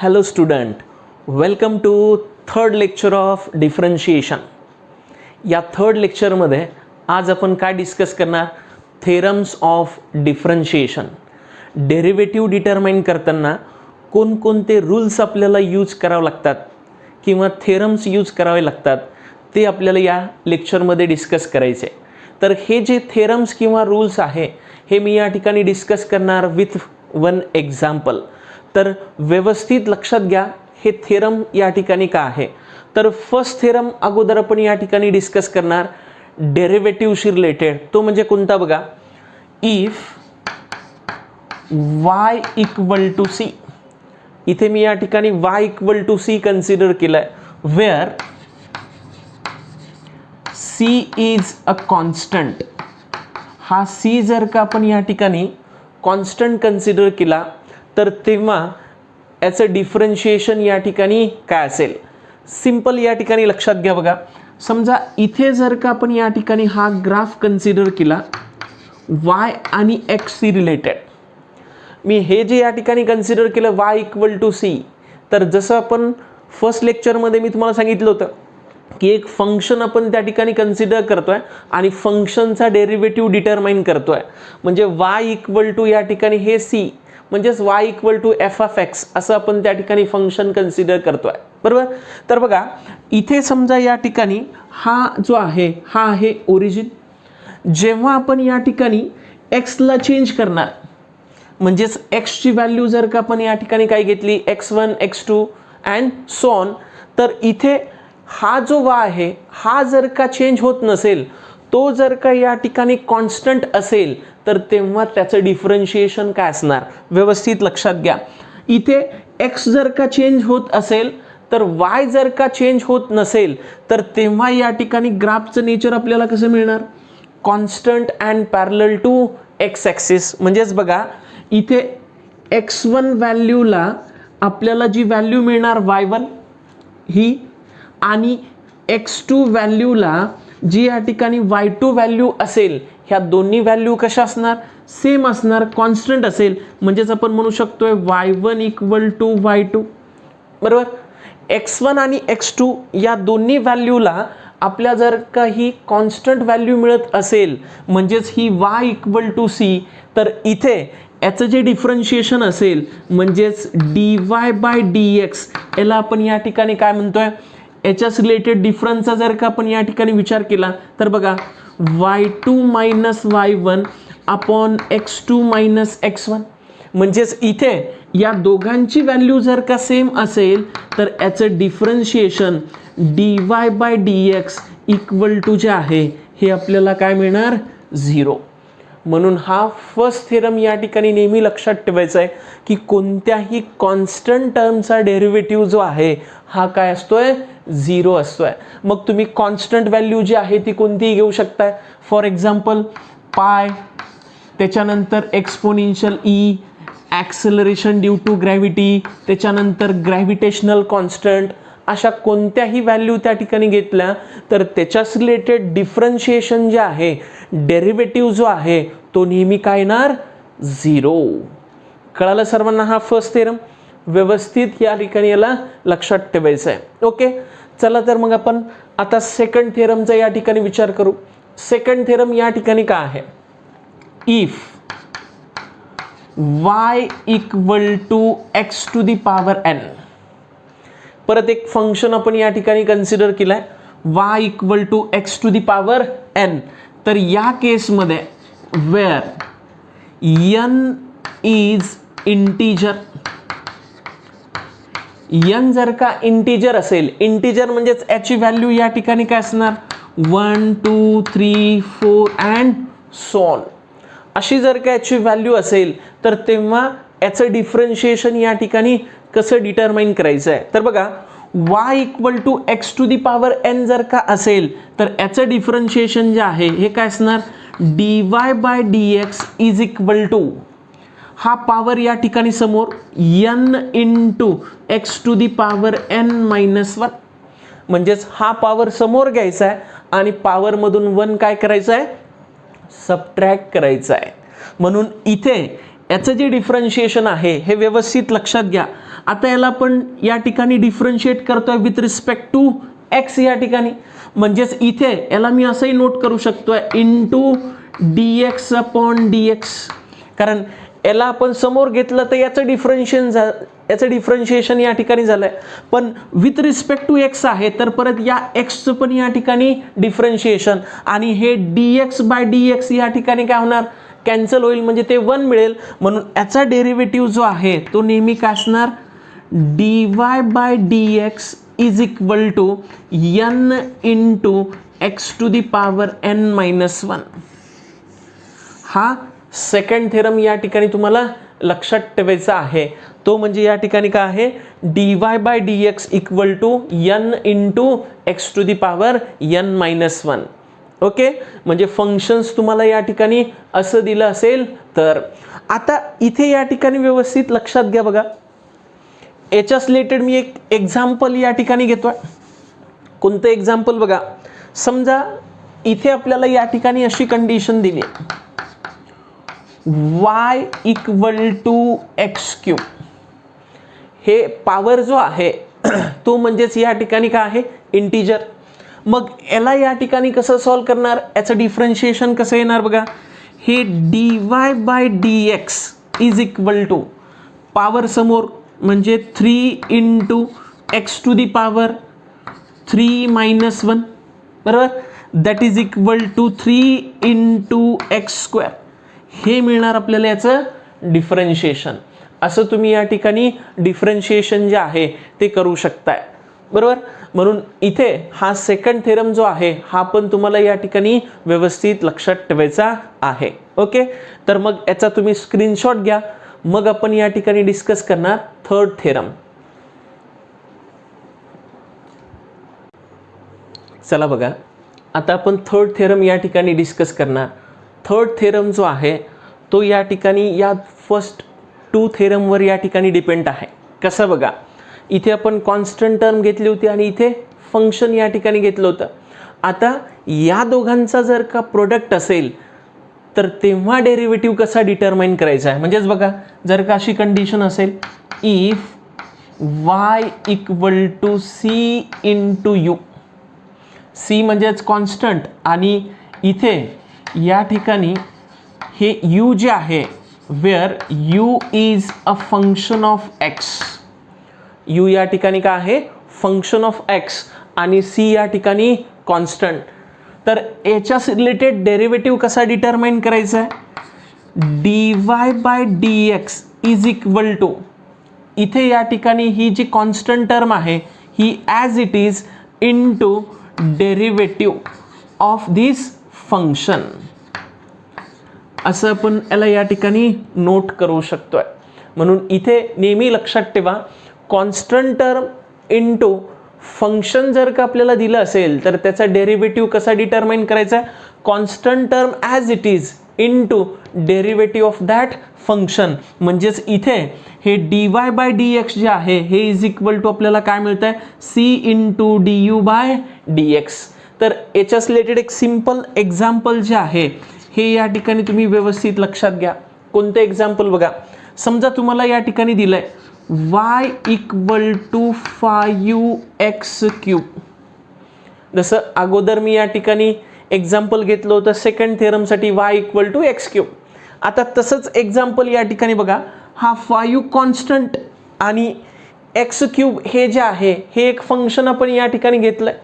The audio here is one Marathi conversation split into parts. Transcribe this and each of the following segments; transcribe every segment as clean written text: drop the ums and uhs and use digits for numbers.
Hello student, welcome to third lecture of differentiation. या थर्ड लेक्चरमध्ये आज आपण काय डिस्कस करणार? Theorems of differentiation. Derivative determine करताना कोणकोणते रूल्स आपल्याला यूज करावे लागतात किंवा थेरम्स यूज करावे लागतात ते आपल्याला या लेक्चरमध्ये डिस्कस करायचे. तर हे जे थेरम्स किंवा रूल्स आहे हे मी या ठिकाणी डिस्कस करणार विथ वन एक्झाम्पल. तर व्यवस्थित लक्षात घ्या हे थेरम या ठिकाणी का आहे. तर फर्स्ट थेरम अगोदर आपण या ठिकाणी डिस्कस करणार डेरिव्हेटिव्हशी रिलेटेड. तो म्हणजे कोणता बघा, if y equal to C. इथे मी या ठिकाणी y equal to C consider केलाय, where c is a constant. हा c जर का आपण या ठिकाणी कॉन्स्टंट कन्सिडर केला तर तेव्हा याचं डिफरन्शिएशन या ठिकाणी काय असेल. सिंपल या ठिकाणी लक्षात घ्या बघा, समजा इथे जर का आपण या ठिकाणी हा ग्राफ कन्सिडर केला y आणि x सी रिलेटेड. मी हे जे या ठिकाणी कन्सिडर केलं y इक्वल टू सी, तर जसं आपण फर्स्ट लेक्चरमध्ये मी तुम्हाला सांगितलं होतं की एक फंक्शन आपण त्या ठिकाणी कन्सिडर करतोय आणि फंक्शनचा डेरिव्हेटिव्ह डिटरमाइन करतोय. म्हणजे y इक्वल टू या ठिकाणी हे c म्हणजेच y equal to f of x असं आपण त्या ठिकाणी फंक्शन कन्सिडर करतोय, बरोबर. तर बघा इथे समजा या ठिकाणी हा जो आहे हा आहे ओरिजिन. जेव्हा आपण या ठिकाणी एक्सला चेंज करणार म्हणजेच एक्सची व्हॅल्यू जर का आपण या ठिकाणी काय घेतली x1 x2 and so on, तर इथे हा जो y आहे हा जर का चेंज होत नसेल, तो जर का या ठिकाणी कॉन्स्टंट असेल तर तेव्हा त्याचं डिफरन्शिएशन काय असणार. व्यवस्थित लक्षात घ्या, इथे x जर का चेंज होत असेल तर y जर का चेंज होत नसेल तर तेव्हा या ठिकाणी ग्राफचं नेचर आपल्याला कसं मिळणार, constant and parallel to x axis. म्हणजेच बघा इथे x1 व्हॅल्यूला आपल्याला जी व्हॅल्यू मिळणार y1 ही, आणि x2 व्हॅल्यूला जी या ठिकाणी y2 व्हॅल्यू असेल, ह्या दोन्ही व्हॅल्यू कशा असणार, सेम असणार, कॉन्स्टंट असेल. म्हणजेच आपण म्हणू शकतोय y1 इक्वल टू y2, बरोबर. x1 आणि x2 या दोन्ही व्हॅल्यूला आपल्या जर काही कॉन्स्टंट व्हॅल्यू मिळत असेल म्हणजेच ही y इक्वल टू सी, तर इथे याचं जे डिफरन्शिएशन असेल म्हणजेच dy बाय dx याला आपण या ठिकाणी काय म्हणतोय, याच्याच रिलेटेड डिफरन्सचा जर का आपण या ठिकाणी विचार केला तर बघा y2 minus y1 upon x2 minus x1. म्हणजेच इथे या दोघांची व्हॅल्यू जर का सेम असेल तर याचं differentiation dy by dx equal to जे आहे हे आपल्याला काय मिळणार, 0. म्हणून हा फर्स्ट थेरम या ठिकाणी नेहमी लक्षात ठेवायचा आहे की कोणत्याही कॉन्स्टंट टर्मचा डेरिव्हेटिव्ह जो आहे हा काय असतोय, 0 असतोय. मग तुम्ही कॉन्स्टंट व्हॅल्यू जी आहे ती कोणतीही घेऊ शकताय. फॉर एक्झाम्पल पाय, त्याच्यानंतर exponential e, acceleration due to gravity, त्याच्यानंतर ग्रॅव्हिटेशनल कॉन्स्टंट, अशा कोणत्याही व्हॅल्यू त्या ठिकाणी घेतल्या तर त्याच्याच रिलेटेड डिफरन्शिएशन जे आहे, डेरिव्हेटिव्ह जो आहे तो नेहमी काय येणार, 0. कळालं सर्वांना हा फर्स्ट थेरम. व्यवस्थित या ठिकाणी याला लक्षात ठेवायचं आहे. ओके, चला तर मग आपण आता सेकंड थेरमचा या ठिकाणी विचार करू. सेकंड थेरम या ठिकाणी काय आहे, if y equal to x to the power n. परत एक फंक्शन आपण या ठिकाणी कन्सिडर केलाय y equal to x to the power n. तर या केसमध्ये where n is integer, n जर का इंटीजर असेल, इंटीजर म्हणजेच याची व्हॅल्यू या ठिकाणी काय असणार, 1 2 3 4 अँड सो ऑन. अशी जर का याची व्हॅल्यू असेल तर तेव्हा याचं डिफरन्शिएशन या ठिकाणी कसं डिटरमाइन करायचं आहे. तर बघा y equal to x to the power n जर का असेल तर याचं डिफरन्शिएशन जे आहे हे काय असणार, dy by dx is equal to हा पॉवर या ठिकाणी समोर n into x to the power n minus 1. म्हणजेच हा पॉवर समोर घ्यायचा आहे आणि पॉवरमधून 1 काय करायचं आहे, सबट्रॅक्ट करायचं आहे. म्हणून इथे याचं जे डिफरन्शिएशन आहे हे व्यवस्थित लक्षात घ्या. आता याला आपण या ठिकाणी डिफरन्शिएट करतोय विथ रिस्पेक्ट टू एक्स या ठिकाणी, म्हणजेच इथे याला मी असंही नोट करू शकतोय इंटू dx अपॉन dx, कारण याला आपण समोर घेतलं तर याचं डिफरन्शिएशन या ठिकाणी झालंय, पण विथ रिस्पेक्ट टू एक्स आहे तर परत या एक्सचं पण या ठिकाणी डिफरन्शिएशन, आणि हे dx बाय dx या ठिकाणी काय होणार, कॅन्सल होईल, म्हणजे ते 1 मिळेल. म्हणून याचा डेरिव्हेटिव्ह जो आहे तो नेहमी काय असणार, dy by dx is equal to n into x to the power n-1. हा सेकंड थेरम या ठिकाणी तुम्हाला लक्षात ठेवायचा आहे. तो म्हणजे या ठिकाणी काय आहे, dy by dx equal to n into x to the power n-1. Okay, म्हणजे फंक्शन्स तुम्हाला या ठिकाणी असं दिलं असेल तर. आता इथे या ठिकाणी व्यवस्थित लक्षात घ्या बघा, याच्याच रिलेटेड मी एक एक्झाम्पल या ठिकाणी घेतोय. कोणतं एक्झाम्पल बघा, समजा इथे आपल्याला या ठिकाणी अशी कंडिशन दिली आहे, y equal to x cube. हे पॉवर जो आहे तो म्हणजेच या ठिकाणी काय आहे, इंटीजर. मग याला या ठिकाणी कसं सॉल्व करणार, याचं डिफरन्शिएशन कसं येणार बघा, हे dy by dx is equal to power समोर म्हणजे 3 into x to the power 3-1, बरोबर, that is equal to 3 into x square. हे मिळणार आपल्याला याचं डिफरन्शिएशन. असं तुम्ही या ठिकाणी डिफरन्शिएशन जे आहे ते करू शकताय, बरोबर. म्हणून इथे हा सेकंड थेरम जो आहे हा पण तुम्हाला या ठिकाणी व्यवस्थित लक्षात ठेवायचा आहे. ओके, तर मग याचा तुम्ही स्क्रीनशॉट घ्या, मग आपण या ठिकाणी डिस्कस करणार थर्ड थेरम. चला बघा, आता आपण थर्ड थेरम या ठिकाणी डिस्कस करणार. थर्ड थेरम जो आहे तो या ठिकाणी या फर्स्ट 2 थेरमवर या ठिकाणी डिपेंड आहे. कसं बघा, इथे आपण कॉन्स्टंट टर्म घेतली होती आणि इथे फंक्शन या ठिकाणी घेतलं होतं. आता या दोघांचा जर का प्रोडक्ट असेल तर तेव्हा डेरिव्हेटिव्ह कसा डिटरमाइन करायचा आहे. म्हणजेच बघा, जर का अशी कंडिशन असेल, if y equal to C into U, C म्हणजेच कॉन्स्टंट, आणि इथे या ठिकाणी हे u जे आहे, where u is a function of x. u या ठिकाणी काय आहे, फंक्शन ऑफ x, आणि c या ठिकाणी कॉन्स्टंट. तर याच्यास रिलेटेड डेरिव्हेटिव्ह कसा डिटरमाइन करायचा आहे, dy by dx is equal to, इथे या ठिकाणी ही जी कॉन्स्टंट टर्म आहे ही as it is into derivative of this function. असं आपण याला या ठिकाणी नोट करू शकतोय. म्हणून इथे नेहमी लक्षात ठेवा, कॉन्स्टंट टर्म इंटू फंक्शन जर का आपल्याला दिलं असेल तर त्याचा डेरिव्हेटिव्ह कसा डिटरमाइन करायचा, constant term as it is into derivative of that function. म्हणजेच इथे हे dy बाय dx जे आहे हे इज इक्वल टू आपल्याला काय मिळतंय, c into du by dx. तर याच्यास रिलेटेड एक सिम्पल एक्झाम्पल जे आहे हे या ठिकाणी तुम्ही व्यवस्थित लक्षात घ्या. कोणतं एक्झाम्पल बघा, समजा तुम्हाला या ठिकाणी दिलंय y equal to 5x cube. जसं अगोदर मी या ठिकाणी एक्झाम्पल घेतलं होतं सेकंड थेरमसाठी y equal to x cube. आता तसंच एक्झाम्पल या ठिकाणी बघा, हा 5 कॉन्स्टंट आणि एक्स क्यूब हे जे आहे हे एक फंक्शन आपण या ठिकाणी घेतलंय,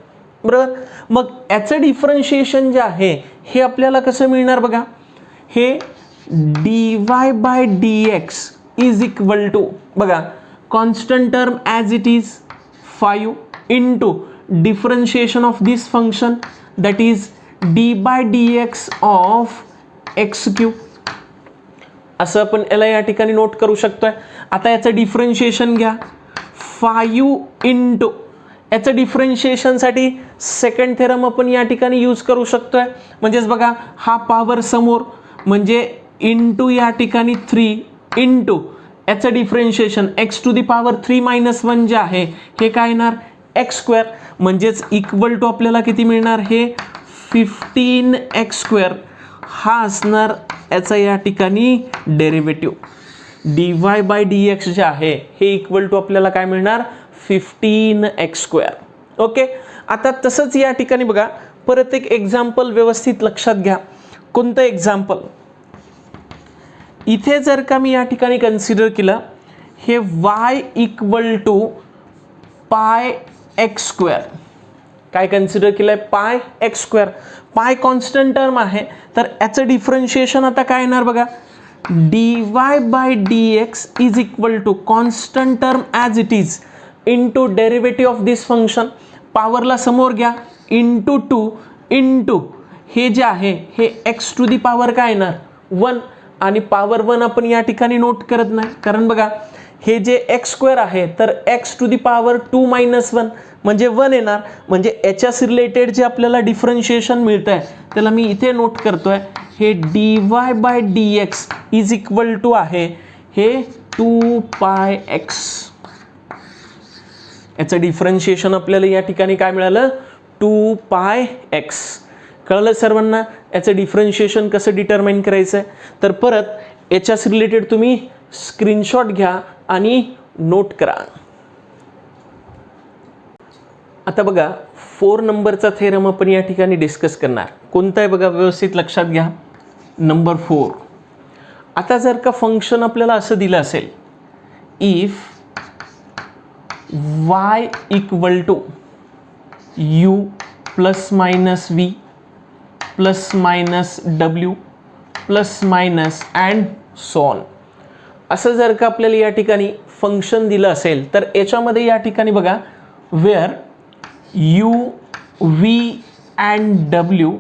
बरोबर. मग याचं डिफरन्शिएशन जे आहे हे आपल्याला कसं मिळणार बघा, हे dy by dx is equal to, बघा, constant term as it is 5 into differentiation of this function that is d by dx of x cube. असं आपण याला या ठिकाणी नोट करू शकतोय. आता याचं डिफरन्शिएशन घ्या, 5 इंटू, याचं डिफरन्शिएशनसाठी सेकंड थेरम आपण या ठिकाणी यूज करू शकतोय. म्हणजेच बघा, हा पॉवर समोर म्हणजे इंटू या ठिकाणी 3 इंटू याचं differentiation x to the power 3-1 जे आहे हे काय येणार, एक्स स्क्वेअर. म्हणजेच इक्वल टू आपल्याला किती मिळणार, हे 15x स्क्वेअर. हा असणार याचा या ठिकाणी derivative. D y by D x जे आहे हे इक्वल टू आपल्याला काय मिळणार 15x². ओके, आता तसंच या ठिकाणी बघा परत एक एक्झाम्पल व्यवस्थित लक्षात घ्या. कोणतं एक्झाम्पल? इथे जर का मी या ठिकाणी कन्सिडर केलं हे y इक्वल टू πx², काय कन्सिडर केलंय πx². पाय कॉन्स्टंट टर्म आहे तर याचं डिफरन्शिएशन आता काय येणार बघा, dy by dx is equal to constant term as it is into derivative of this function, पॉवरला समोर घ्या, इंटू 2 इंटू हे जे आहे हे x टू दी पॉवर काय येणार 1, आणि पॉवर 1 आपण या ठिकाणी नोट करत नाही कारण बघा हे जे x² आहे तर x टू दी पॉवर 2 - 1 म्हणजे 1 येणार. म्हणजे याच्यास रिलेटेड जे आपल्याला डिफरन्शिएशन मिळतं आहे त्याला मी इथे नोट करतोय, हे dy by dx is equal to आहे हे 2πx. याचं डिफरन्शिएशन आपल्याला या ठिकाणी काय मिळालं 2πx. कळलं सर्वांना याचं डिफरन्शिएशन कसं डिटरमाइन करायचं आहे? तर परत याच्यास रिलेटेड तुम्ही स्क्रीनशॉट घ्या आणि नोट करा. आता बघा 4 नंबरचा थेरम आपण या ठिकाणी डिस्कस करणार. कोणता आहे बघा, व्यवस्थित लक्षात घ्या. नंबर 4. आता जर का फंक्शन आपल्याला असं दिलं असेल, if y equal to u plus minus v plus minus w plus minus and so on, असं जर का आपल्याला या ठिकाणी फंक्शन दिलं असेल तर याच्यामध्ये या ठिकाणी बघा where u v and w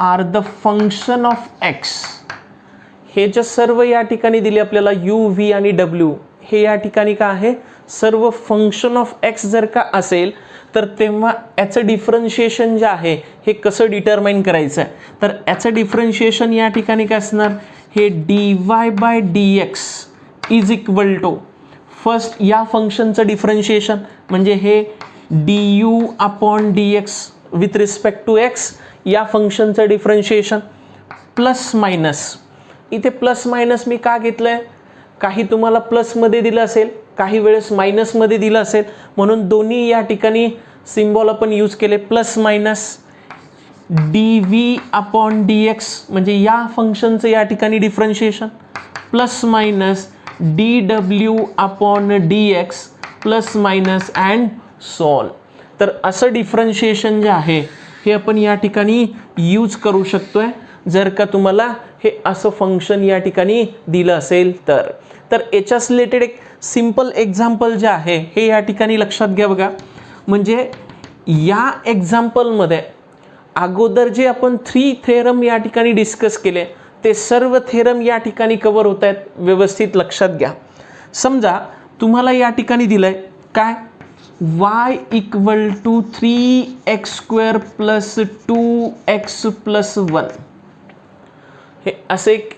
are the function of x, हे जे सर्व या ठिकाणी दिले आपल्याला u v आणि w हे या ठिकाणी काय आहे सर्व फंक्शन ऑफ x जर का असेल तर तेव्हा याचं डिफरन्शिएशन जे आहे हे कसं डिटरमाइन करायचं आहे? तर याचं डिफरन्शिएशन या ठिकाणी काय असणार, हे dy by dx is equal to first या फंक्शनचं डिफरन्शिएशन म्हणजे हे du upon dx with respect to x या फंक्शनचं डिफरन्शिएशन प्लस मायनस. इथे प्लस मायनस मी का घेतलंय, काही तुम्हाला प्लसमध्ये दिलं असेल काही वेळेस मायनसमध्ये दिलं असेल म्हणून दोन्ही या ठिकाणी सिम्बॉल आपण यूज केले. Plus minus dv upon dx म्हणजे या फंक्शनचं या ठिकाणी differentiation plus minus dw upon dx plus minus and so on. तर असं डिफरन्शिएशन जे आहे हे आपण या ठिकाणी यूज करू शकतोय जर का तुम्हाला हे असं फंक्शन या ठिकाणी दिलं असेल तर. तर याच्यास रिलेटेड एक सिंपल एक्झाम्पल जे आहे हे या ठिकाणी लक्षात घ्या बघा. म्हणजे या एक्झाम्पलमध्ये अगोदर जे आपण 3 थेरम या ठिकाणी डिस्कस केले ते सर्व थेरम या ठिकाणी कव्हर होत आहेत. व्यवस्थित लक्षात घ्या. समजा तुम्हाला या ठिकाणी दिलंय काय, y equal to 3x² plus 2x plus 1 हे असे एक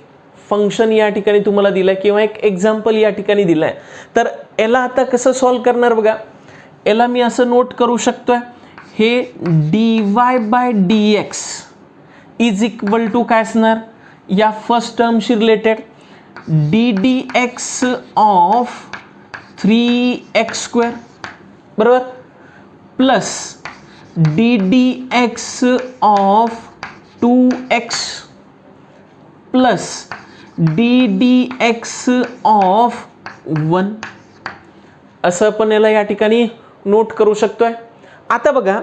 फंक्शन या ठिकाणी तुम्हाला दिलंय किंवा एक एक्झाम्पल या ठिकाणी दिलंय. तर याला आता कसं सॉल्व करणार बघा, याला मी असं नोट करू शकतोय, हे dy by dx is equal to काय असणार, या फर्स्ट टर्मशी रिलेटेड ddx ऑफ 3x² बरोबर plus ddx of 2x plus ddx of 1 असं आपण याला या ठिकाणी नोट करू शकतोय. आता बघा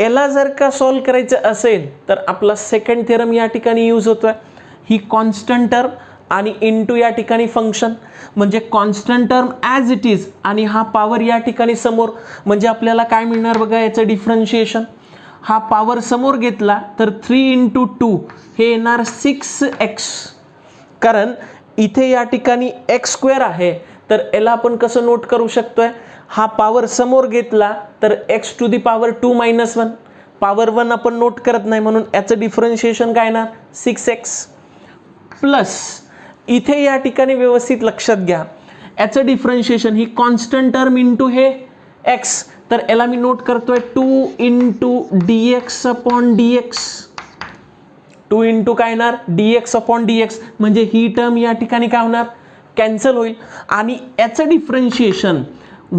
याला जर का सॉल्व करायचं असेल तर आपला सेकंड थेरम या ठिकाणी यूज होतोय. ही कॉन्स्टंट टर्म आणि इनटू या ठिकाणी फंक्शन म्हणजे constant term as it is आणि हा पॉवर या ठिकाणी समोर म्हणजे आपल्याला काय मिळणार बघा याचं डिफरन्शिएशन. हा पॉवर समोर घेतला तर 3 × 2 हे येणार 6x, कारण इथे या ठिकाणी x² आहे तर याला आपण कसं नोट करू शकतोय, हा पॉवर समोर घेतला तर x to the power 2 - 1 power 1 आपण नोट करत नाही म्हणून याचं डिफरन्शिएशन काय येणार 6x प्लस इथे या ठिकाणी व्यवस्थित लक्षात घ्या याचं डिफरन्शिएशन ही कॉन्स्टंट टर्म इंटू हे x तर याला मी नोट करतोय 2 × dx अपॉन dx 2 × काय येणार dx अपॉन dx म्हणजे ही टर्म या ठिकाणी काय होणार कॅन्सल होईल आणि याचं डिफरन्शिएशन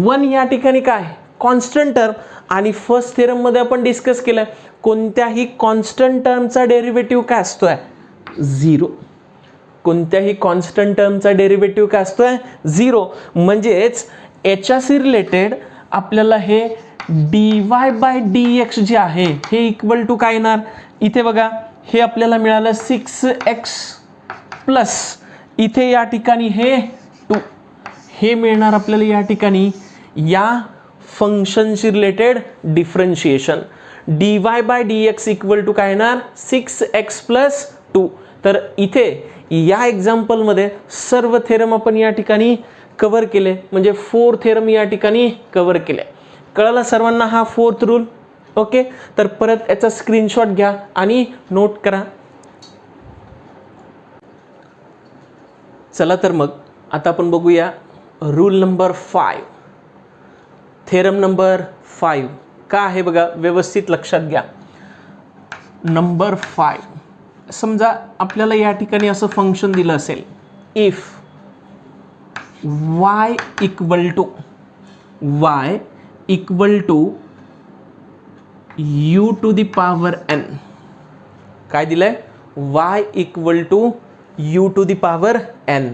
1 या ठिकाणी काय कॉन्स्टंट टर्म आणि फर्स्ट थेरममध्ये आपण डिस्कस केलं कोणत्याही कॉन्स्टंट टर्मचा डेरिव्हेटिव्ह काय असतोय 0. कोणत्याही कॉन्स्टंट टर्मचा डेरिव्हेटिव्ह काय असतोय 0. म्हणजेच याच्याशी रिलेटेड आपल्याला हे dy/dx जे आहे हे इक्वल टू काय येणार इथे बघा हे आपल्याला मिळालं 6x प्लस इथे या ठिकाणी हे 2 हे मिळणार आपल्याला या ठिकाणी या फंक्शनशी related differentiation dy/dx equal to काय येणार 6x प्लस 2. तर इथे या एक्झाम्पलमध्ये सर्व थेरम आपण या ठिकाणी कव्हर केले म्हणजे 4 थेरम या ठिकाणी कव्हर केले. कळलं सर्वांना हा 4th रूल. ओके तर परत याचा स्क्रीनशॉट घ्या आणि नोट करा. चला तर मग आता आपण बघूया रूल नंबर 5 थेरम नंबर 5 का आहे बघा व्यवस्थित लक्षात घ्या. नंबर 5 समजा आपल्याला या ठिकाणी असं फंक्शन दिलं असेल if y equal to u to the power n. काय दिलंय y equal to u to the power n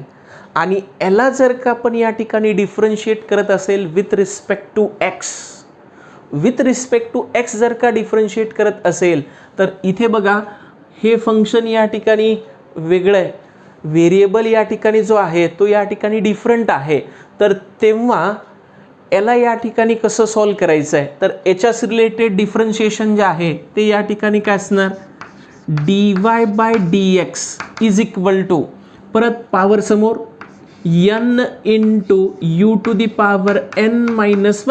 आणि याला जर का आपण या ठिकाणी डिफरन्शिएट करत असेल विथ रिस्पेक्ट टू x जर का डिफरन्शिएट करत असेल तर इथे बघा हे फंक्शन या ठिकाणी वेगळं आहे व्हेरिएबल या ठिकाणी जो आहे तो या ठिकाणी डिफरंट आहे. तर तेव्हा याला या ठिकाणी कसं सॉल्व करायचं आहे तर याच्यास रिलेटेड डिफरन्शिएशन जे आहे ते या ठिकाणी काय असणार dy/dx इज इक्वल टू परत पॉवर समोर n into u to the power n-1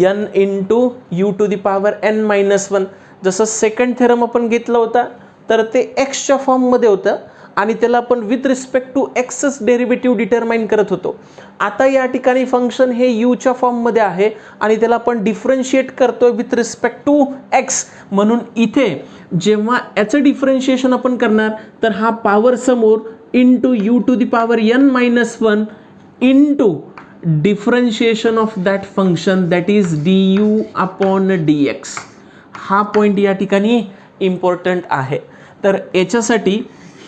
n into u to the power n-1. जसं सेकंड थेरम आपण घेतला होता तर ते एक्सच्या फॉर्ममध्ये होतं आणि त्याला आपण विथ रिस्पेक्ट टू एक्सच डेरिव्हेटिव्ह डिटरमाइन करत होतो. आता या ठिकाणी फंक्शन हे यूच्या फॉर्ममध्ये आहे आणि त्याला आपण डिफरन्शिएट करतोय विथ रिस्पेक्ट टू एक्स. म्हणून इथे जेव्हा याचं डिफरन्शिएशन आपण करणार तर हा पॉवर समोर into u to the power n-1 into differentiation of that function that is du/dx. हा पॉईंट या ठिकाणी इम्पॉर्टंट आहे. तर याच्यासाठी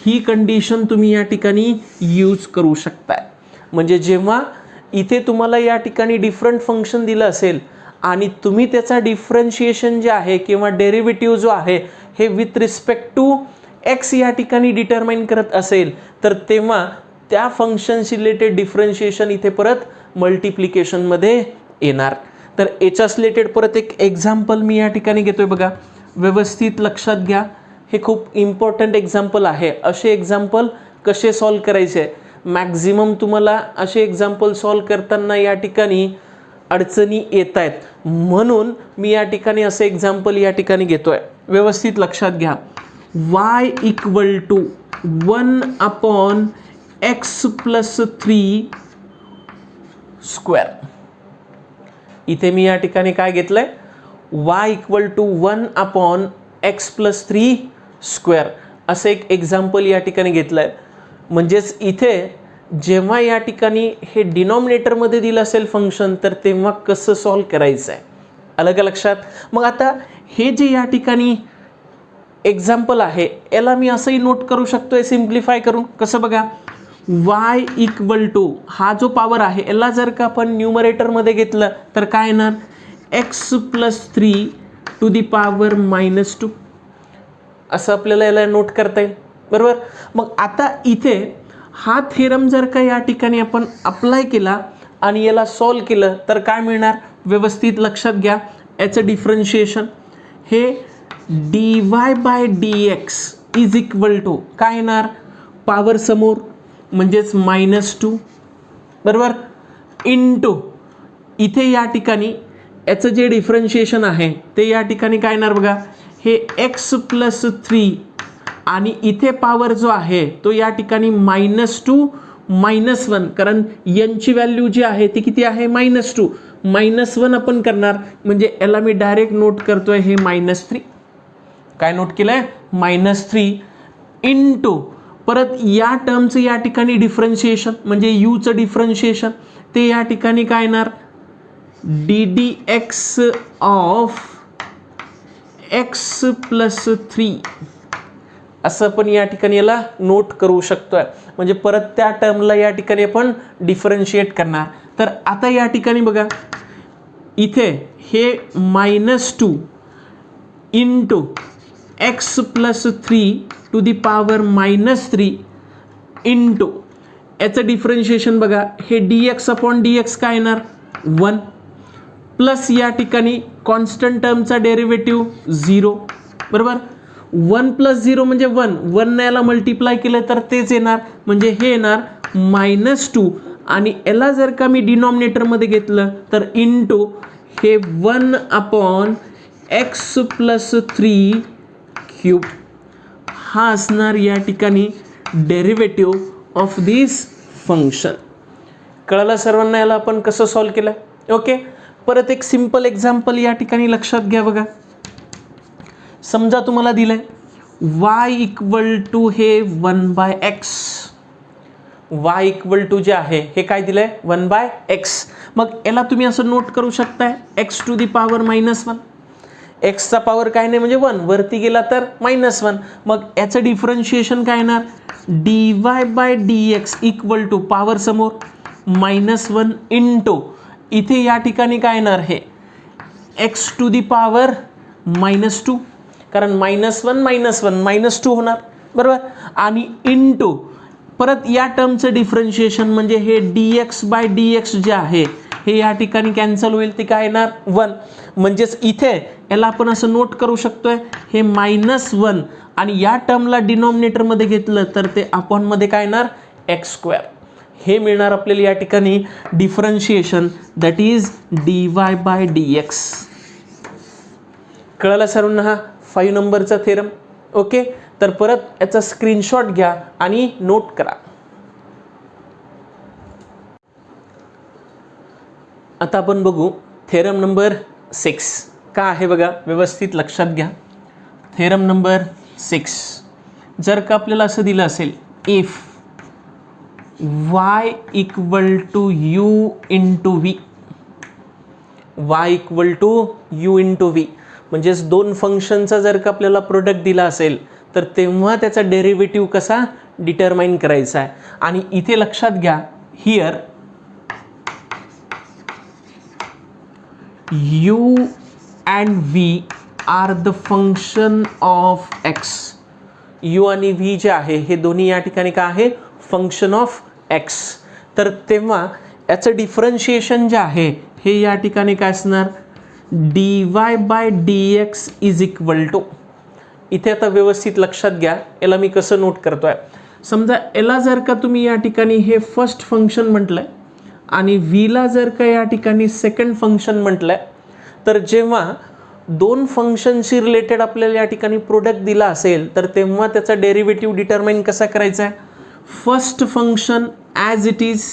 ही कंडिशन तुम्ही या ठिकाणी यूज करू शकताय. म्हणजे जेव्हा इथे तुम्हाला या ठिकाणी डिफरंट फंक्शन दिलं असेल आणि तुम्ही त्याचा डिफरन्शिएशन जे आहे किंवा डेरिव्हेटिव्ह जो आहे हे विथ रिस्पेक्ट टू एक्स या ठिकाणी डिटरमाइन करत असेल तर तेव्हा त्या फंक्शनशी रिलेटेड डिफरन्शिएशन इथे परत मल्टिप्लिकेशनमध्ये येणार. तर याच्यास रिलेटेड परत एक एक्झाम्पल मी या ठिकाणी घेतोय बघा व्यवस्थित लक्षात घ्या. हे खूप इम्पॉर्टंट एक्झाम्पल आहे. असे एक्झाम्पल कसे सॉल्व करायचे मॅक्झिमम तुम्हाला असे एक्झाम्पल सॉल्व करताना या ठिकाणी अडचणी येत आहेत म्हणून मी या ठिकाणी असे एक्झाम्पल या ठिकाणी घेतोय. व्यवस्थित लक्षात घ्या y equal to 1/x+3 square. इथे मी या ठिकाणी काय घेतलंय y equal to 1/x+3 square असं एक एक्झाम्पल या ठिकाणी घेतलंय. म्हणजेच इथे जेव्हा या ठिकाणी हे डिनॉमिनेटरमध्ये दिलं असेल फंक्शन तर तेव्हा कसं सॉल्व करायचं आहे आलं का लक्षात. मग आता हे जे या ठिकाणी एक्झाम्पल आहे याला मी असंही नोट करू शकतोय सिम्प्लिफाय करून. कसं बघा y इक्वल टू हा जो पॉवर आहे याला जर का आपण न्यूमरेटरमध्ये घेतलं तर काय येणार x+3 टू दी पॉवर -2 असं आपल्याला याला नोट करता येईल बरोबर. मग आता इथे हा थेरम जर का या ठिकाणी आपण अप्लाय केला आणि याला सॉल्व केलं तर काय मिळणार व्यवस्थित लक्षात घ्या. याचं डिफरन्शिएशन हे dy/dx इज इक्वल टू काय येणार पॉवर समोर म्हणजेच -2 बरोबर इंटू इथे या ठिकाणी याचं जे डिफरन्शिएशन आहे ते या ठिकाणी काय येणार बघा हे x+3 आणि इथे पॉवर जो आहे तो या ठिकाणी -2 -1 कारण यांची व्हॅल्यू जी आहे ती किती आहे -2 -1 आपण करणार म्हणजे याला मी डायरेक्ट नोट करतोय हे -3 काय नोट केलंय -3 इंटू परत या टर्मचं या ठिकाणी डिफरन्शिएशन म्हणजे यूचं डिफरन्शिएशन ते या ठिकाणी काय येणार D D x of x plus 3 असं पण या ठिकाणी याला नोट करू शकतोय. म्हणजे परत त्या टर्मला या ठिकाणी आपण डिफरन्शिएट करणार. तर आता या ठिकाणी बघा इथे हे -2 into x plus 3 to the power -3 into याचं डिफरन्शिएशन बघा हे dx अपॉन dx काय येणार 1 प्लस या ठिकाणी कॉन्स्टंट टर्मचा डेरिव्हेटिव्ह 0 बरोबर. 1 प्लस 0 म्हणजे 1 याला मल्टिप्लाय केलं तर तेच येणार म्हणजे हे येणार -2 आणि याला जर का मी डिनॉमिनेटरमध्ये घेतलं तर इंटू हे 1 अपॉन एक्स प्लस 3 क्यूब हा असणार या ठिकाणी डेरिव्हेटिव्ह ऑफ दिस फंक्शन. कळलं सर्वांना याला आपण कसं सॉल्व केलं. ओके. परत एक सिंपल एक्झाम्पल या ठिकाणी लक्षात घ्या बघा. समजा तुम्हाला दिलंय y इक्वल टू हे 1/x y इक्वल टू जे आहे हे काय दिलंय 1/x. मग याला तुम्ही असं नोट करू शकताय x to the power -1 x चा पॉवर काय नाही म्हणजे 1 वरती गेला तर -1. मग याचं डिफरन्शिएशन काय येणार dy/dx इक्वल टू पॉवर समोर -1 इंटू इथे या ठिकाणी काय येणार हे x टू दी पॉवर -2 कारण -1 -2 होणार बरोबर. आणि इंटू परत या टर्मचं डिफरन्शिएशन म्हणजे हे dx/dx जे आहे हे या ठिकाणी कॅन्सल होईल ते काय येणार 1. म्हणजेच इथे याला आपण असं नोट करू शकतोय हे -1 आणि या टर्मला डिनॉमिनेटरमध्ये घेतलं तर ते अपॉनमध्ये काय येणार x². हे मिळणार आपल्याला या ठिकाणी डिफरन्शिएशन दॅट इज dy/dx. कळलं सर्वांना हा 5 नंबरचा थेरम. ओके. तर परत याचा स्क्रीनशॉट घ्या आणि नोट करा. आता आपण बघू थेरम नंबर 6 का आहे बघा. व्यवस्थित लक्षात घ्या. थेरम नंबर 6 जर का आपल्याला असं दिलं असेल if y equal to u into v y equal to u into v म्हणजेच दोन फंक्शनचा जर का आपल्याला प्रोडक्ट दिला असेल तर तेव्हा त्याचा डेरिव्हेटिव्ह कसा डिटरमाइन करायचा आहे. आणि इथे लक्षात घ्या here u and v are the function of x. u आणि v जे आहे हे दोन्ही या ठिकाणी काय आहे फंक्शन ऑफ x. तर तेव्हा याचं डिफरन्शिएशन जे आहे हे या ठिकाणी काय असणार dy/dx इज इक्वल टू. इथे आता व्यवस्थित लक्षात घ्या याला मी कसं नोट करतोय. समजा याला जर का तुम्ही या ठिकाणी हे फर्स्ट फंक्शन म्हटलंय आणि व्हीला जर का या ठिकाणी सेकंड फंक्शन म्हटलंय तर जेव्हा दोन फंक्शनशी रिलेटेड आपल्याला या ठिकाणी प्रोडक्ट दिला असेल तर तेव्हा त्याचा डेरिव्हेटिव्ह डिटरमाइन कसा करायचा आहे. First function as it is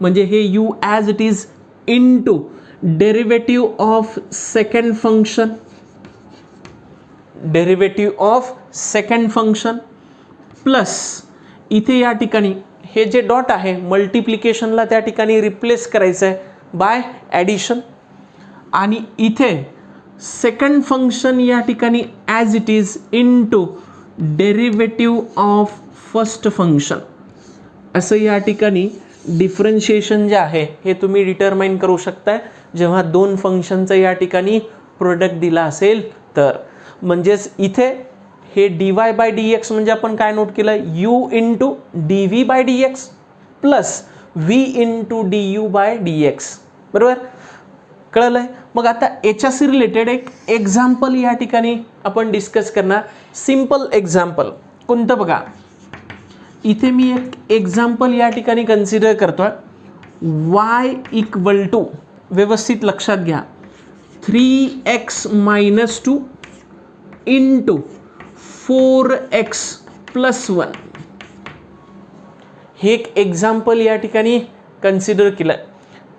म्हणजे हे u as it is into derivative of second function plus इथे या ठिकाणी हे जे डॉट आहे मल्टिप्लिकेशनला त्या ठिकाणी रिप्लेस करायचं आहे बाय ॲडिशन. आणि इथे सेकंड फंक्शन या ठिकाणी as it is into derivative of first function असं या ठिकाणी डिफरन्शिएशन जे आहे हे तुम्ही डिटरमाइन करू शकताय जेव्हा दोन फंक्शनचं या ठिकाणी प्रोडक्ट दिला असेल तर. म्हणजेच इथे हे dy/dx म्हणजे आपण काय नोट केलं u into dv/dx plus v into du/dx बरोबर. कळलंय. मग आता याच्याशी रिलेटेड एक एक्झाम्पल या ठिकाणी आपण डिस्कस करणार. सिंपल एक्झाम्पल कोणतं बघा. इथे मी एक एक्झाम्पल या ठिकाणी कन्सिडर करतोय y इक्वल टू व्यवस्थित लक्षात घ्या 3x - 2 इंटू 4x + 1 हे एक एक्झाम्पल या ठिकाणी कन्सिडर केलं.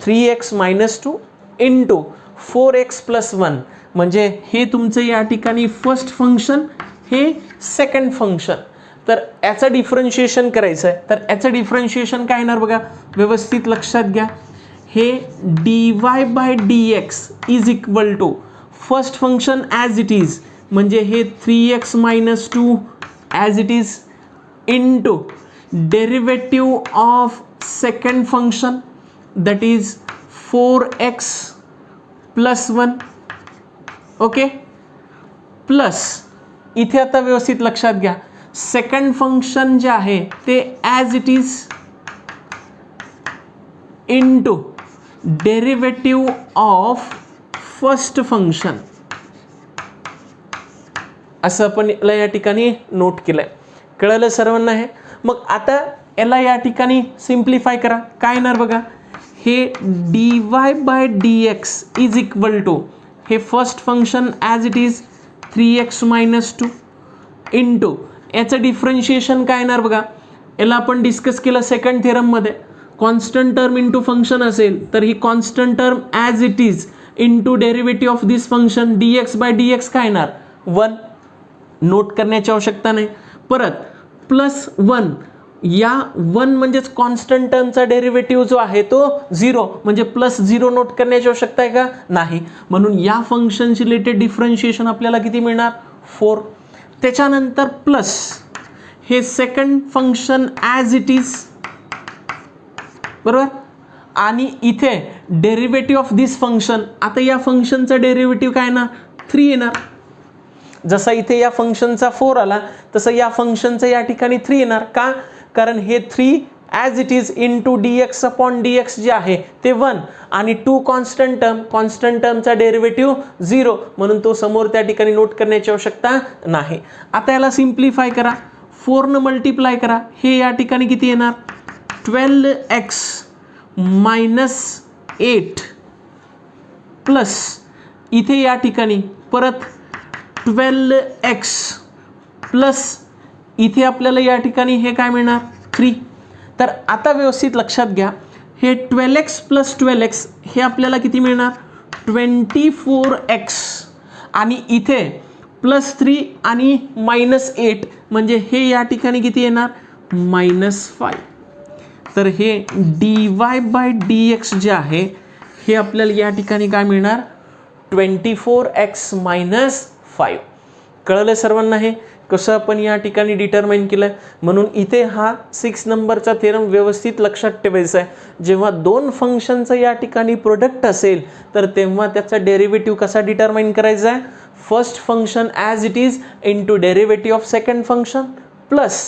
3x - 2 इंटू 4x + 1 म्हणजे हे तुमचं या ठिकाणी फर्स्ट फंक्शन हे सेकंड फंक्शन. तर याचं डिफरन्शिएशन करायचं आहे, तर याचं डिफरन्शिएशन काय येणार बघा, व्यवस्थित लक्षात घ्या. हे dy/dx is equal to first function as it is, म्हणजे हे 3x - 2 as it is into derivative of second function that is 4x + 1. Okay, plus इथे आता व्यवस्थित लक्षात घ्या, सेकंड फंक्शन जे आहे ते as it is into derivative of first function, असं आपण या ठिकाणी नोट केलंय. कळलं सर्वांना हे? मग आता याला या ठिकाणी सिम्प्लिफाय करा, काय येणार बघा, हे dy/dx इज इक्वल टू हे first function as it is 3x - 2 into याचं डिफरन्शिएशन काय येणार बघा, याला आपण डिस्कस केलं सेकंड थेरममध्ये, कॉन्स्टंट टर्म इंटू फंक्शन असेल तर ही constant term as it is into derivative of this function dx/dx काय येणार 1. नोट करण्याची आवश्यकता नाही. परत +1, या 1 म्हणजेच कॉन्स्टंट टर्मचा डेरिव्हेटिव्ह जो आहे तो 0, म्हणजे +0 नोट करण्याची आवश्यकता आहे का, नाही. म्हणून या फंक्शनची रिलेटेड डिफरन्शिएशन आपल्याला किती मिळणार 4. त्याच्यानंतर प्लस हे second function as it is, बरोबर, आणि इथे डेरिव्हेटिव्ह ऑफ दिस फंक्शन, आता या फंक्शनचा डेरिव्हेटिव्ह काय येणार 3 येणार. जसा इथे या फंक्शनचा 4 आला तसं या फंक्शनचं या ठिकाणी 3 येणार. का, कारण हे 3 as it is into dx/dx जे आहे ते 1 आणि 2 कॉन्स्टंट टर्मचा डेरिव्हेटिव्ह 0, म्हणून तो समोर त्या ठिकाणी नोट करण्याची आवश्यकता नाही. आता याला सिम्प्लिफाय करा, 4 न मल्टिप्लाय करा, हे या ठिकाणी किती येणार 12x - 8 प्लस इथे या ठिकाणी परत 12x प्लस इथे आपल्याला या ठिकाणी हे काय मिळणार 3. तर आता व्यवस्थित लक्षात घ्या, हे 12x + 12x हे आपल्याला किती मिळणार 24x आणि इथे +3 आणि -8 म्हणजे हे या ठिकाणी किती येणार -5. तर हे dy/dx जे आहे हे आपल्याला या ठिकाणी काय मिळणार 24x - 5. कळलं सर्वांना हे कसं आपण या ठिकाणी डिटरमाइन केलं. म्हणून इथे हा 6 नंबरचा थेरम व्यवस्थित लक्षात ठेवायचा आहे. जेव्हा दोन फंक्शनचं या ठिकाणी प्रोडक्ट असेल तर तेव्हा त्याचा डेरिव्हेटिव्ह कसा डिटरमाइन करायचा आहे, first function as it is into derivative of second function plus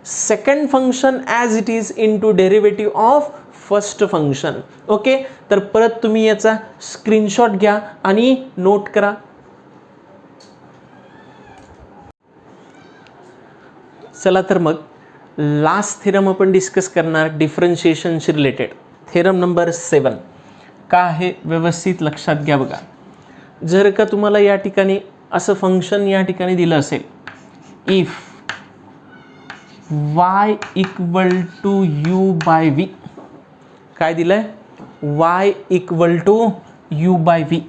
second function as it is into derivative of first function. Okay, तर परत तुम्ही याचा स्क्रीनशॉट घ्या आणि नोट करा. चला तर मग लास्ट थेरम आपण डिस्कस करणार डिफरन्शिएशनशी रिलेटेड, थेरम नंबर 7. का आहे व्यवस्थित लक्षात घ्या बघा. जर का तुम्हाला या ठिकाणी असं फंक्शन या ठिकाणी दिलं असेल, इफ y = u/v, काय दिलंय y = u/v.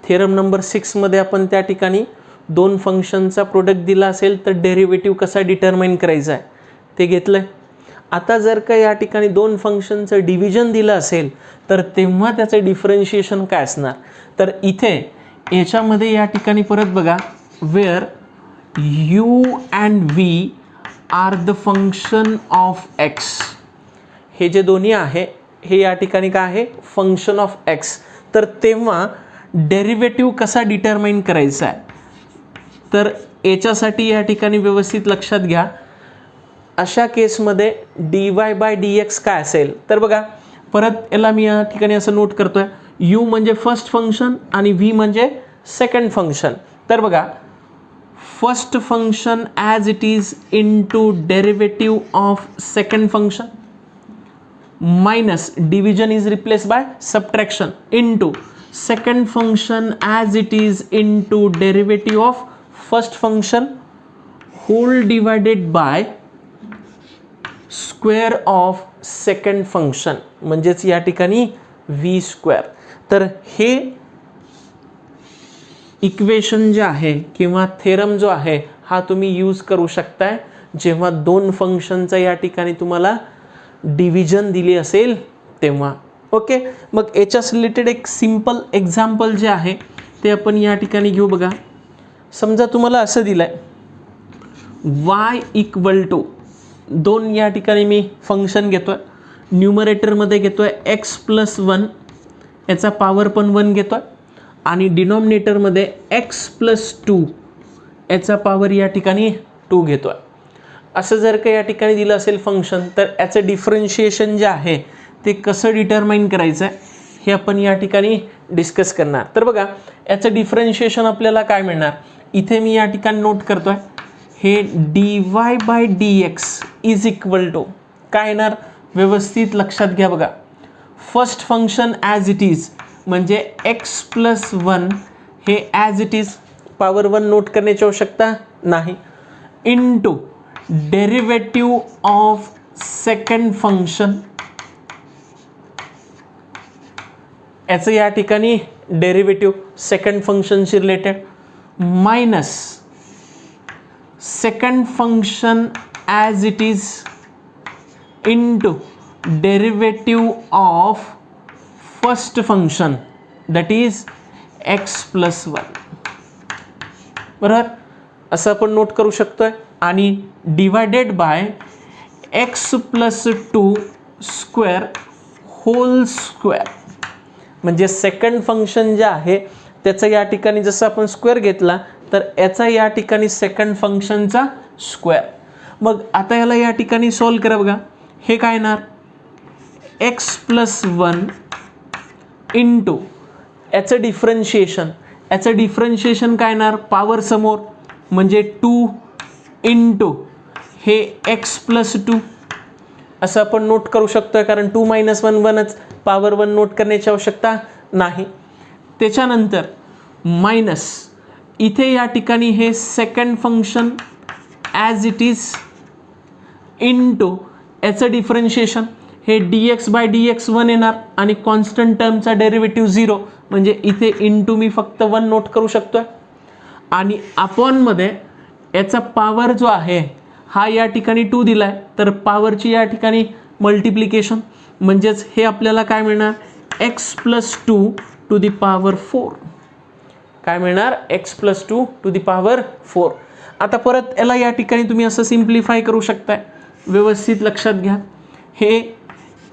थेरम नंबर 6 मध्ये आपण त्या ठिकाणी दोन फंक्शनचा प्रोडक्ट दिला असेल तर डेरिव्हेटिव्ह कसा डिटरमाइन करायचा आहे ते घेतलंय. आता जर का या ठिकाणी दोन फंक्शनचं डिव्हिजन दिलं असेल तर तेव्हा त्याचं डिफरन्शिएशन काय असणार, तर इथे याच्यामध्ये या ठिकाणी परत बघा, where u and v are the function of x, हे जे दोन्ही आहे हे या ठिकाणी काय आहे फंक्शन ऑफ x, तर तेव्हा डेरिव्हेटिव्ह कसा डिटरमाइन करायचा आहे, तर याच्यासाठी या ठिकाणी व्यवस्थित लक्षात घ्या. अशा केसमध्ये dy/dx काय असेल, तर बघा परत याला मी या ठिकाणी असं नोट करतोय, u म्हणजे फर्स्ट फंक्शन आणि v म्हणजे सेकंड फंक्शन. तर बघा first function as it is into derivative of second function minus division is replace by subtraction into second function as it is into derivative of first function whole divided by square of second function, म्हणजेच या ठिकाणी v². तर हे इक्वेशन जे आहे किंवा थेरम जो आहे हा तुम्ही यूज करू शकताय जेव्हा दोन फंक्शनचा या ठिकाणी तुम्हाला डिव्हिजन दिली असेल तेव्हा. ओके, मग याच्यास रिलेटेड एक सिंपल एक्झाम्पल जे आहे ते आपण या ठिकाणी घेऊ. बघा, समजा तुम्हाला असं दिलं आहे y इक्वल टू 2 या ठिकाणी मी फंक्शन घेतो आहे, न्यूमरेटरमध्ये घेतो आहे x+1, याचा पॉवर पण 1 घेतो आहे, आणि डिनॉमिनेटरमध्ये x+2 याचा पॉवर या ठिकाणी 2 घेतो आहे. असं जर का या ठिकाणी दिलं असेल फंक्शन, तर याचं डिफरन्शिएशन जे आहे ते कसं डिटरमाइन करायचं आहे हे आपण या ठिकाणी डिस्कस करणार. तर बघा, याचं डिफरन्शिएशन आपल्याला काय मिळणार, इथे मी या ठिकाणी नोट करतो आहे, हे dy/dx इज इक्वल टू काय येणार, व्यवस्थित लक्षात घ्या. बघा, first function as it is म्हणजे x+1 हे as it is power 1 note करण्याची आवश्यकता नाही, into derivative of second function, याचं या ठिकाणी डेरिव्हेटिव्ह सेकंड फंक्शनशी related, minus second function as it is into derivative of first function that is x+1. बरोबर, असं आपण नोट करू शकतोय. आणि divided by x+2 square whole square, म्हणजे सेकंड फंक्शन जे आहे त्याचं या ठिकाणी जसं आपण स्क्वेअर घेतला तर याचा या ठिकाणी सेकंड फंक्शनचा स्क्वेअर. मग आता याला या ठिकाणी सॉल्व करा. बघा, हे काय येणार, x+1 इनटू याचं डिफरन्शिएशन काय येणार, पॉवर समोर म्हणजे 2 इनटू हे x+2 असं आपण नोट करू शकतोय, कारण 2 - 1 1च, पॉवर 1 नोट करण्याची आवश्यकता नाही. त्याच्यानंतर मायनस इथे या ठिकाणी हे second function as it is into याचं डिफरन्शिएशन, हे dx/dx 1 येणार आणि कॉन्स्टंट टर्मचा डेरिव्हेटिव्ह 0, म्हणजे इथे इनटू मी फक्त 1 नोट करू शकतोय. आणि अपॉनमध्ये याचा पॉवर जो आहे हा या ठिकाणी 2 दिला आहे, तर पॉवरची या ठिकाणी मल्टिप्लिकेशन, म्हणजेच हे आपल्याला काय मिळणार, x+2 टू दी पॉवर 4. काय मिळणार, x+2 टू दी पॉवर 4. आता परत याला या ठिकाणी तुम्ही असं सिम्प्लिफाय करू शकताय. व्यवस्थित लक्षात घ्या, हे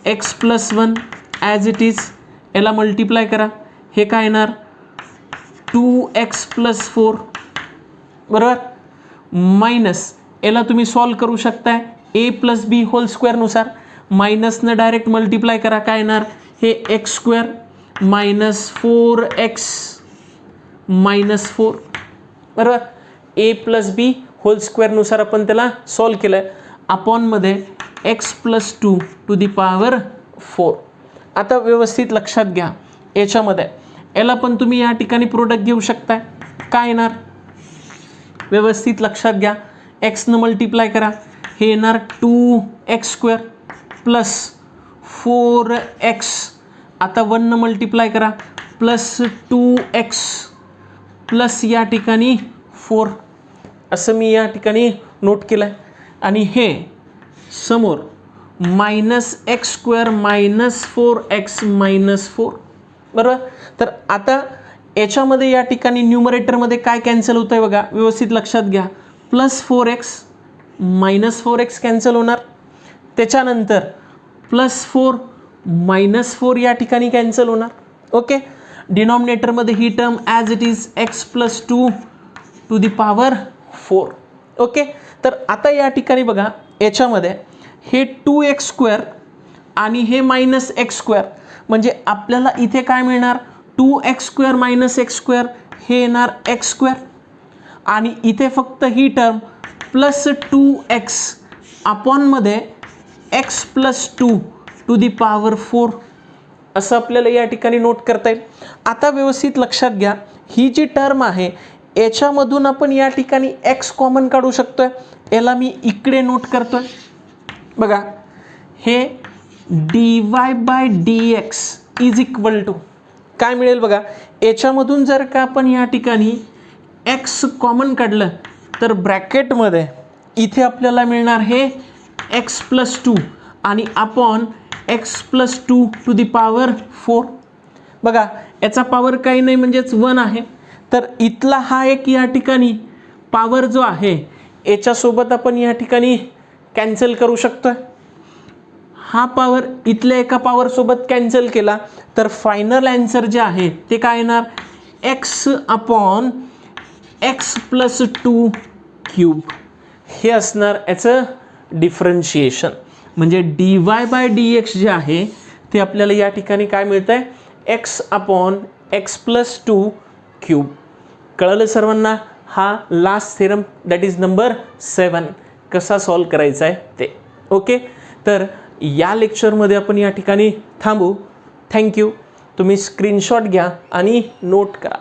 x+1 ॲज इट इज, याला मल्टिप्लाय करा, हे काय येणार 2x+4. बरोबर, मायनस याला तुम्ही सॉल्व करू शकताय a+b होल स्क्वेअरनुसार, मायनसनं डायरेक्ट मल्टिप्लाय करा, काय येणार, हे x² -4x -4. बरोबर, a+b होल स्क्वेअरनुसार आपण त्याला सॉल्व केलं आहे, अपॉनमध्ये x+2 टू दी पॉवर 4. आता व्यवस्थित लक्षात घ्या, याच्यामध्ये याला पण तुम्ही या ठिकाणी प्रोडक्ट घेऊ शकताय, काय येणार, व्यवस्थित लक्षात घ्या, x न मल्टिप्लाय करा, हे येणार 2x² प्लस 4x, आता 1 न मल्टिप्लाय करा, प्लस 2x प्लस या ठिकाणी 4, असं मी या ठिकाणी नोट केलं आहे. आणि हे समोर -x² -4x -4. बरोबर, तर आता याच्यामध्ये या ठिकाणी न्यूमरेटरमध्ये काय कॅन्सल होतं आहे बघा, व्यवस्थित लक्षात घ्या, +4x -4x कॅन्सल होणार, त्याच्यानंतर +4 -4 या ठिकाणी कॅन्सल होणार. ओके, डिनॉमिनेटरमध्ये ही term as it is x+2 to the power 4. Okay, तर आता या ठिकाणी बघा, याच्यामध्ये हे 2x² आणि हे -x², म्हणजे आपल्याला इथे काय मिळणार, 2x² -x², हे येणार x², आणि इथे फक्त ही टर्म +2x अपॉनमध्ये x+2 टू दी पॉवर 4, असं आपल्याला या ठिकाणी नोट करता येईल. आता व्यवस्थित लक्षात घ्या, ही जी टर्म आहे याच्यामधून आपण या ठिकाणी x कॉमन काढू शकतोय, याला मी इकडे नोट करतोय. बघा, हे dy/dx इज इक्वल टू काय मिळेल बघा, याच्यामधून जर का आपण या ठिकाणी x कॉमन काढलं तर ब्रॅकेटमध्ये इथे आपल्याला मिळणार हे एक्स प्लस 2 आणि upon x plus 2 to the power 4. बघा याचा पॉवर काही नाही म्हणजेच 1 आहे. तर इथला हा एक या ठिकाणी पॉवर जो आहे याच्यासोबत आपण या ठिकाणी कॅन्सल करू शकतो. हा पॉवर इथल्या एका पॉवरसोबत कॅन्सल केला तर फायनल आन्सर जे आहे ते काय येणार, x upon x plus 2 cube. हे असणार याचं डिफरन्शिएशन. म्हणजे D y by D x जे आहे ते आपल्याला या ठिकाणी काय मिळतं आहे, x upon x plus 2 cube. कळलं सर्वांना? हा last theorem that is number 7 कसा सॉल्व करायचा आहे ते. ओके, तर या लेक्चरमध्ये आपण या ठिकाणी थांबू. थँक्यू. तुम्ही स्क्रीनशॉट घ्या आणि नोट करा.